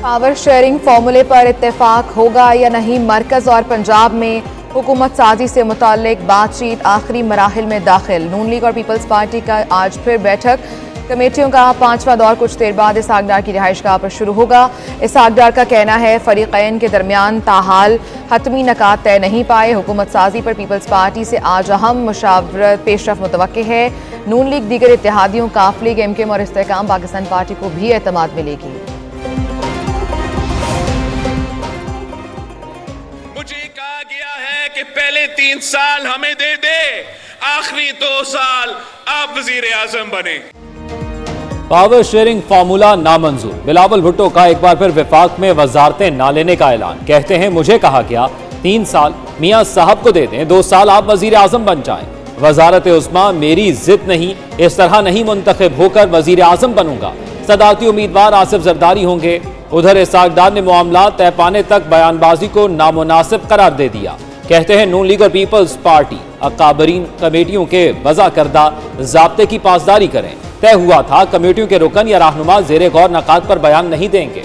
Power sharing फॉर्मूले पर इत्तेफाक होगा या नहीं। मरकज और पंजाब में हुकूमत साजी से मुताल्लिक बातचीत आखिरी मराहिल में दाखिल। नून लीग और पीपल्स पार्टी का आज फिर बैठक। कमेटियों का 5वां दौर कुछ देर बाद इसहाक डार की रिहाइशगाह पर शुरू होगा। इसहाक डार का कहना है फरीकैन के दरमियान ताहाल हतमी नकात तय नहीं पाए। हुकूमत साजी पर पीपल्स पार्टी से आज अहम मुशावरत पेशरफ मुतवक्के है। नून लीग दीगर इत्तेहादियों काफ लीग एमकेएम और इस्तेहकाम पाकिस्तान पार्टी को भी एतमाद मिलेगी। मुझे कहा गया है कि पहले 3 साल हमें दे दे, आखिरी 2 साल आप वजीर आजम बने। पावर शेयरिंग फार्मूला नामंजूर। बिलावल भुट्टो का एक बार फिर विफाक में वजारतें ना लेने का ऐलान। कहते हैं मुझे कहा गया 3 साल मियां साहब को दे दें, 2 साल आप वजीर आजम बन जाएं। वजारत उस्मा मेरी जिद नहीं, इस तरह नहीं मुंतखब होकर वजीर आजम बनूंगा। सदारती उम्मीदवार आसिफ जरदारी होंगे। उधर इसहाक डार ने मामला तय पाने तक बयानबाजी को नामुनासिब करार दे दिया। कहते हैं नून लीग और पीपल्स पार्टी अकाबरीन कमेटियों के वज़ा करदा ज़ाब्ते की पासदारी करें। तय हुआ था कमेटियों के रुकन या रहनुमा ज़ेरे गौर नकात पर बयान नहीं देंगे।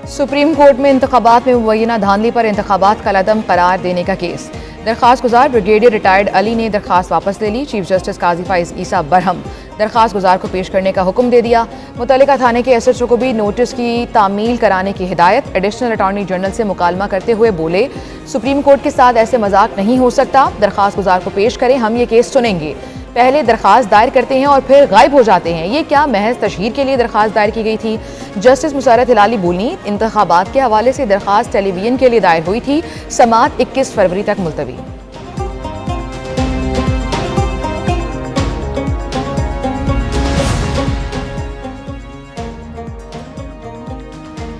सुप्रीम कोर्ट में इंतखाबात में मुबैना धांधली पर इंतखाबात का लदम करार देने का केस। दरखास्त गुजार ब्रिगेडियर रिटायर्ड अली ने दरखास्त वापस ले ली। चीफ जस्टिस काजी फाइज ईसा बरहम दरखास्त गुजार को पेश करने का हुक्म दे दिया। मुतल्लिका थाने के SHO को भी नोटिस की तामील कराने की हिदायत। एडिशनल अटॉर्नी जनरल से मुकालमा करते हुए बोले सुप्रीम कोर्ट के साथ ऐसे मजाक नहीं हो सकता। दरखास्त गुजार को पेश करें, हम ये केस सुनेंगे। पहले दरखास्त दायर करते हैं और फिर गायब हो जाते हैं। ये क्या महज तशहीर के लिए दरखास्त दायर की गई थी? जस्टिस मुसरत हिलाली बोली इंतखाबात के हवाले से दरखास्त टेलीविजन के लिए दायर हुई थी। समाअत 21 फरवरी तक मुलतवी।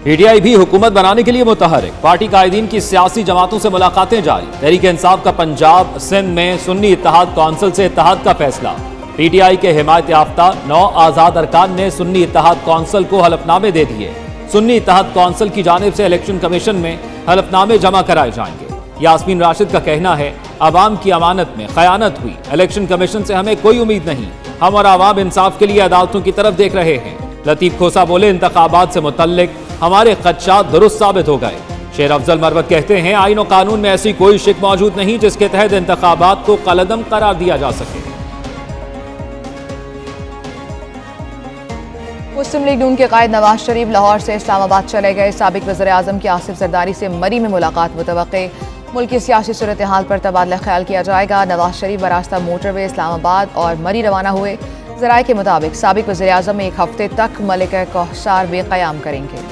PTI भी हुकूमत बनाने के लिए मुतहरिक। पार्टी कायदीन की सियासी जमातों से मुलाकातें जारी। तहरीक इंसाफ का पंजाब सिंध में सुन्नी इत्तेहाद कौंसिल से इत्तेहाद का फैसला। PTI के हिमायत याफ्ता 9 आज़ाद अरकान ने सुन्नी इत्तेहाद कौंसिल को हलफनामे दे दिए। सुन्नी इत्तेहाद कौंसिल की जानिब से इलेक्शन कमीशन में हलफनामे जमा कराए जाएंगे। यास्मीन राशिद का कहना है अवाम की अमानत में खयानत हुई। इलेक्शन कमीशन से हमें कोई उम्मीद नहीं, हम और आवाम इंसाफ के लिए अदालतों की तरफ देख रहे हैं। लतीफ खोसा बोले इंतखाबात से मुतल्लिक हमारे खदशात दुरुस्त साबित हो गए। शेर अफजल मरवत कहते हैं आईन और कानून में ऐसी कोई शिक मौजूद नहीं जिसके तहत इंतखाबात को कलअदम करार दिया जा सके। मुस्लिम लीग नून के कायद नवाज शरीफ लाहौर से इस्लामाबाद चले गए। साबिक वज़ीर आज़म की आसिफ जरदारी से मरी में मुलाकात मुतवक्के। मुल्क की सियासी सूरत हाल पर तबादला ख्याल किया जाएगा। नवाज शरीफ बरास्ता मोटरवे इस्लामाबाद और मरी रवाना हुए। ज़राए के मुताबिक साबिक वज़ीर आज़म 1 हफ्ते तक मलिका कौसार भी क़याम करेंगे।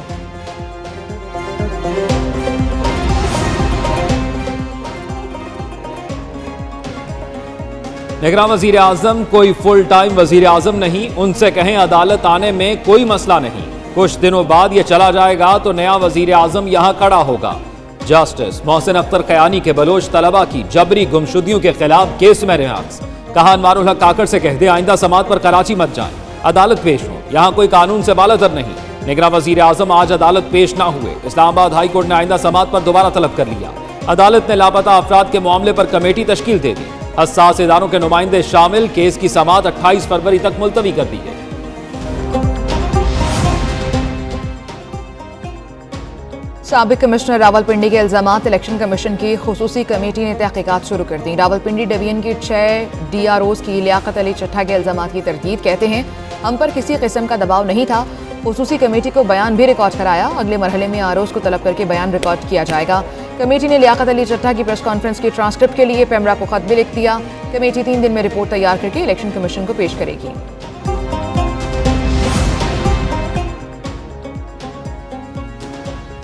निगरान वजीर आजम कोई फुल टाइम वजीर आजम नहीं, उनसे कहें अदालत आने में कोई मसला नहीं। कुछ दिनों बाद ये चला जाएगा तो नया वजीर आजम यहां खड़ा होगा। जस्टिस मोहसिन अख्तर कयानी के बलोच तलबा की जबरी गुमशुदियों के खिलाफ केस में रियाक्स। कहा अनवारुल हक काकड़ से कह दे आइंदा समात पर कराची मत जाएं, अदालत पेश हो, यहाँ कोई कानून से बालातर नहीं। निगरान वजीर आजम आज अदालत पेश ना हुए। इस्लामाबाद हाई कोर्ट ने आइंदा समात पर दोबारा तलब कर लिया। अदालत ने लापता अफराद के मामले पर कमेटी तश्कील दे दी। हसास इदारों के नुमाइंदे शामिल। केस की समात 28 फरवरी तक मुलतवी कर दी है। साबिक कमिश्नर रावलपिंडी के इल्जामात। इलेक्शन कमीशन की खुसूसी कमेटी ने तहकीकात शुरू कर दी। रावलपिंडी डिवीजन की 6 DROs की लियाकत अली चट्ठा के इल्जामात की तरदीद। कहते हैं हम पर किसी किस्म का दबाव नहीं था। खुसूसी कमेटी को बयान भी रिकॉर्ड कराया। अगले मरहले में ROs को तलब करके बयान रिकॉर्ड किया जाएगा। कमेटी ने लियाकत अली चट्ठा की प्रेस कॉन्फ्रेंस की ट्रांसक्रिप्ट के लिए पेमरा को खत भी लिख दिया। कमेटी 3 दिन में रिपोर्ट तैयार करके इलेक्शन कमीशन को पेश करेगी।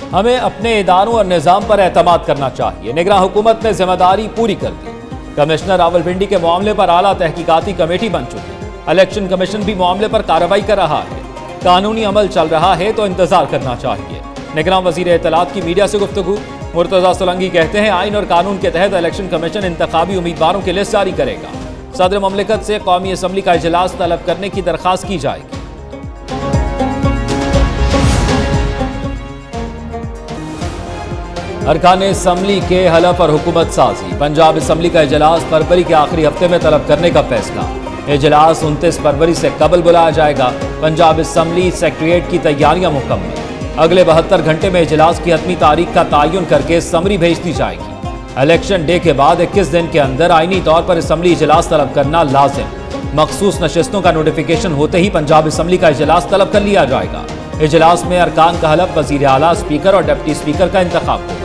हमें अपने इदारों और निज़ाम पर एतमाद करना चाहिए। निगरान हुकूमत ने जिम्मेदारी पूरी कर दी। कमिश्नर रावलपिंडी के मामले पर आला तहकीकाती कमेटी बन चुकी। इलेक्शन कमीशन भी मामले पर कार्रवाई कर रहा है। कानूनी अमल चल रहा है तो इंतजार करना चाहिए। निगरान वजीर इत्तलात की मीडिया से गुफ्तगू। मुर्तज़ा सोलंकी कहते हैं आइन और कानून के तहत इलेक्शन कमीशन इंतखाबी उम्मीदवारों की लिस्ट जारी करेगा। सदर ममलिकत से कौमी असम्बली का इजलास तलब करने की दरख्वास्त की जाएगी। अरकान असम्बली के हलफ और हुकूमत साजी। पंजाब असम्बली का इजलास फरवरी के आखिरी हफ्ते में तलब करने का फैसला। इजलास 29 फरवरी से कबल बुलाया जाएगा। पंजाब असम्बली सेक्रेटेरिएट की तैयारियां मुकम्मल। अगले 72 घंटे में इजलास की हतमी तारीख का तयन करके समरी भेज दी जाएगी। इलेक्शन डे के बाद 21 दिन के अंदर आईनी तौर पर असम्बली इजलास तलब करना लाजिम। मखसूस नशिस्तों का नोटिफिकेशन होते ही पंजाब असम्बली का इजलास तलब कर लिया जाएगा। इजलास में अरकान का हलफ, वजीर आला, स्पीकर और डिप्टी स्पीकर का इंतखाब होगा।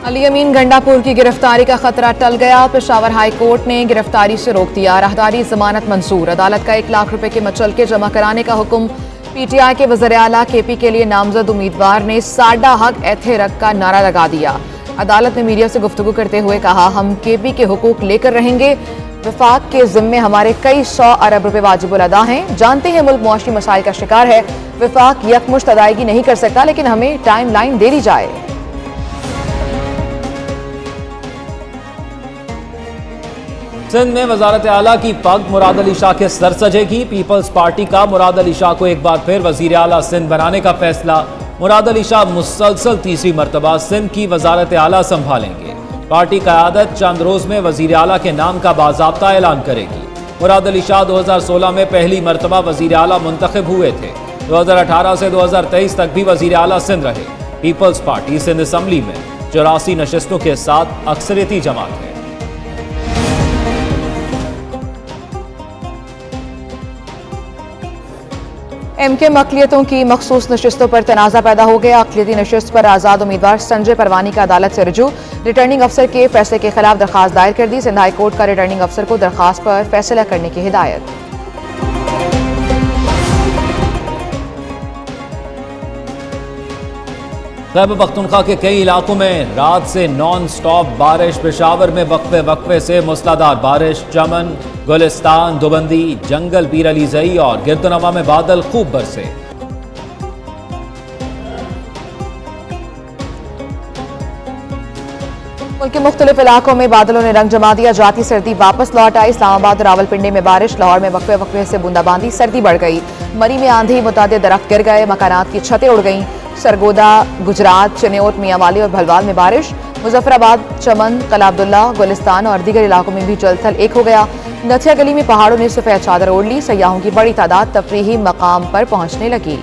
अली अमीन गंडापुर की गिरफ्तारी का खतरा टल गया। पेशावर हाई कोर्ट ने गिरफ्तारी से रोक दिया। राहदारी जमानत मंजूर। अदालत का 1 लाख रुपए के मचलके जमा कराने का हुक्म। पीटीआई के वज़ीर आला केपी के लिए नामजद उम्मीदवार ने साडा हक एथे रख का नारा लगा दिया। अदालत ने मीडिया से गुफ्तगू करते हुए कहा, हम केपी के हुकूक लेकर रहेंगे। वफाक के जिम्मे हमारे कई 100 अरब रुपए वाजिबुल अदा हैं। जानते हैं मुल्क मुआशी मसाइल का शिकार है। वफाक यकमुश्त अदायगी नहीं कर सकता, लेकिन हमें टाइम लाइन दे दी जाए। सिंध में वजारत आला की पग मुराद अली शाह के सर सजेगी। पीपल्स पार्टी का मुराद अली शाह को एक बार फिर वजीर आला सिंध बनाने का फैसला। मुराद अली शाह मुसलसल तीसरी मरतबा सिंध की वजारत आला संभालेंगे। पार्टी क़यादत चंद रोज में वजीर आला के नाम का बाज़ाब्ता ऐलान करेगी। मुराद अली शाह 2016 में पहली मरतबा वजीर आला मुंतखब हुए थे। 2018 से 2023 तक भी वजीर आला सिंध रहे। पीपल्स पार्टी सिंध असम्बली में 84 नशिस्तों के साथ अक्सरियती जमात है। एमके अक़लियतों की मखसूस नशिस्तों पर तनाज़ा पैदा हो गया। अक़लियती नशिस्त पर आज़ाद उम्मीदवार संजय परवानी का अदालत से रुजू। रिटर्निंग अफसर के फैसले के खिलाफ दरखास्त दायर कर दी। सिंध हाई कोर्ट का रिटर्निंग अफसर को दरखास्त पर फैसला करने की हिदायत। खैबर पख्तूनख्वा के कई इलाकों में रात से नॉन स्टॉप बारिश। पेशावर में वक्फे वक्फे से मूसलाधार बारिश। चमन, गुलिस्तान, दुबंदी, जंगल, पीर अली ज़ई और गिरदनवा में बादल खूब बरसे। मुल्क के मुख्तलिफ इलाकों में बादलों ने रंग जमा दिया। जाती सर्दी वापस लौट आई। इस्लामाबाद और रावलपिंडी में बारिश। लाहौर में वक्फे वक्फे से बूंदाबांदी। सर्दी बढ़ गई। मरी में आंधी, मुतादिद दरख्त गिर गए। मकानात की छतें उड़ गईं। सरगोदा, गुजरात, चनेौट, मियांवाली और भलवाल में बारिश। मुजफ्फराबाद, चमन, कला अब्दुल्ला, गुलिस्तान और दीगर इलाकों में भी जलथल एक हो गया। नथिया गली में पहाड़ों ने सफेद चादर ओढ़ ली। सयाहों की बड़ी तादाद तफरीही मकाम पर पहुंचने लगी।